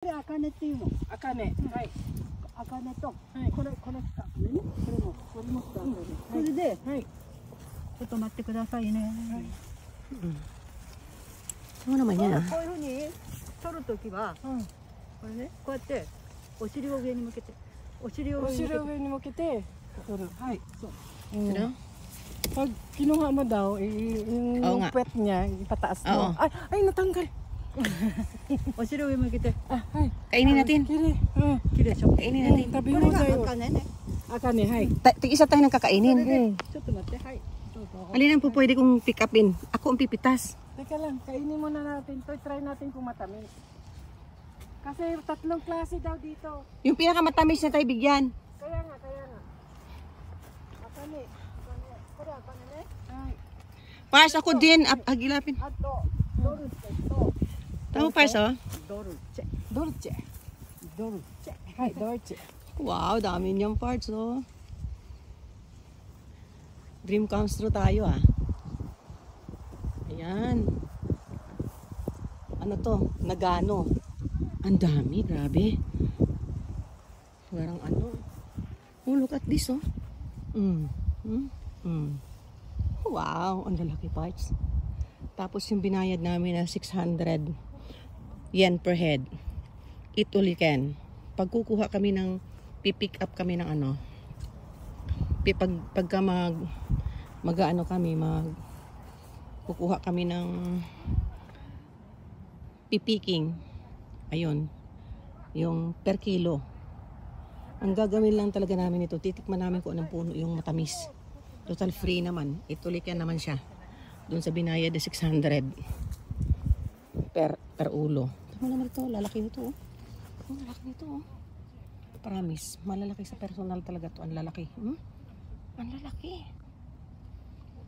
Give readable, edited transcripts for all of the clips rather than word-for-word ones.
これ茜っていうの。茜。はい。茜と、はい、これね、これも使うので、それで、はい、ちょっと待ってくださいね。はい。そうなのや。こういうふうに取るときは、これね、こうやってお尻を上に向けて、お尻を上に向けて取る。はい. So, pag kinuha mo daw, yung puwet niya ipataas mo. Ay, natanggal. お尻を上向けて。はい。Kainin natin. Kire siya. Kainin natin. Tabi mo sa'yo. Akane, hay. Isa tayo ng kakainin. Choto natte, hay. Alin ang po pwede kong pick upin? Ako ang pipitas. Teka lang, kainin muna natin to. Try natin kung matamis. Kasi 3 klase daw dito. Yung pinakamatamis na tayo bigyan. Kaya nga. Akane. Kore akane ne? Hay. Pars, ako din. Agilapin. Ato, dolce to. Tama Pars, oh? Dolce. Hay, dolce. Wow, dami niyang parts, oh. Dream comes true tayo, ah. Ayan. Ano to? Nagano. Ang dami, grabe. Parang ano. Oh, look at this, oh. Wow, ang lalaki parts. Tapos yung binayad namin na 600 yen per head. It only can. Pagkukuha kami ng, pipick up kami ng ano. Pagka mag-ano kami, kukuha kami ng pipicking. Ayun. Yung per kilo. Ang gagawin lang talaga namin ito, titikman namin kung anong puno yung matamis. Total free naman. Ito likan naman siya. Doon sa binayad na 600 per ulo. Tama naman ito, lalaki nito, oh. Oh, lalaki nito, oh. Promise, malalaki sa personal talaga to. Ang lalaki. Ang lalaki.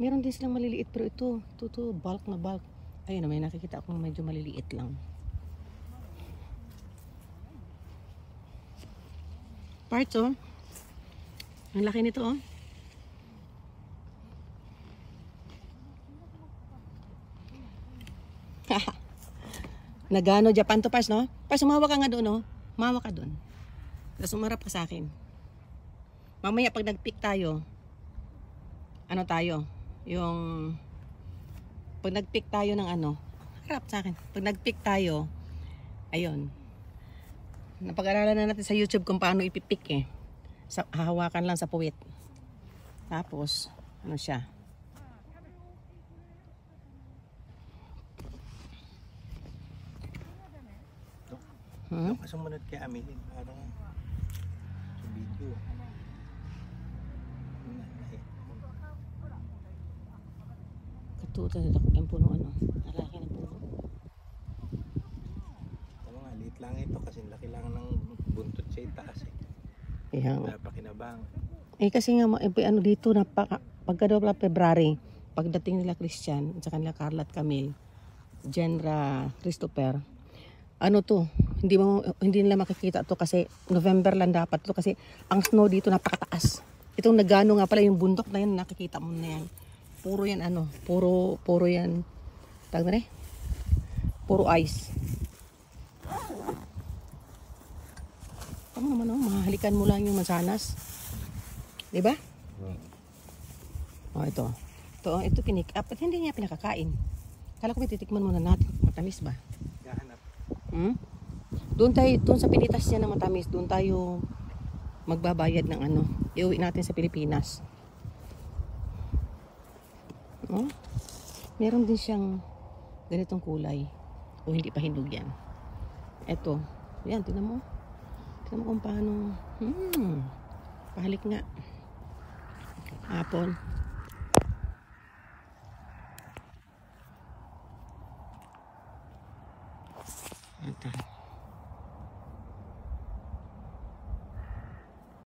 Meron din silang maliliit, pero ito bulk na bulk. Ayun, may nakikita akong medyo maliliit lang. Parts, oh. Ang laki nito, oh. Nagano Japan to Pars, no? Pars, umawa ka nga doon, no? Umawa ka doon. Tapos umarap ka sa akin. Mamaya pag nag-pick tayo, ano tayo? Yung pag nag-pick tayo ng ano, harap sa akin. Pag nag-pick tayo, ayun. Napag-aralan na natin sa YouTube kung paano ipipick, eh. Hahawakan lang sa puwit. Tapos, ano siya? Sumunod kay Amelie, parang sa video. Katuta na yung puno, ano? Nalaki na puno. Tama nga, liit lang ito kasi laki lang ng buntot sa itaas, eh. Kaya nga. Pakinabang. Kasi nga, ano dito, pagka daw pala February, pagdating nila Christian, at saka nila Carla at Camille, Jenra, Christopher, ano to, hindi nila makikita to kasi November lang dapat to kasi ang snow dito napakataas. Itong nagano nga pala yung bundok na yan, nakikita mo na yan. Puro yan ano, puro yan. Tawag na rin? Puro ice. Tama naman, oh, mahalikan mo lang yung mansanas. 'Di ba? Oh, ito pinik up at hindi niya pinakakain. Kala ko titikman muna natin kung matamis ba. Doon sa pinitas niya ng matamis, doon tayo magbabayad ng ano, iuwi natin sa Pilipinas. Meron din siyang ganitong kulay o hindi pa hinog yan. Eto, yan, tingnan mo kung paano. Pahalik nga. Apple. Ito.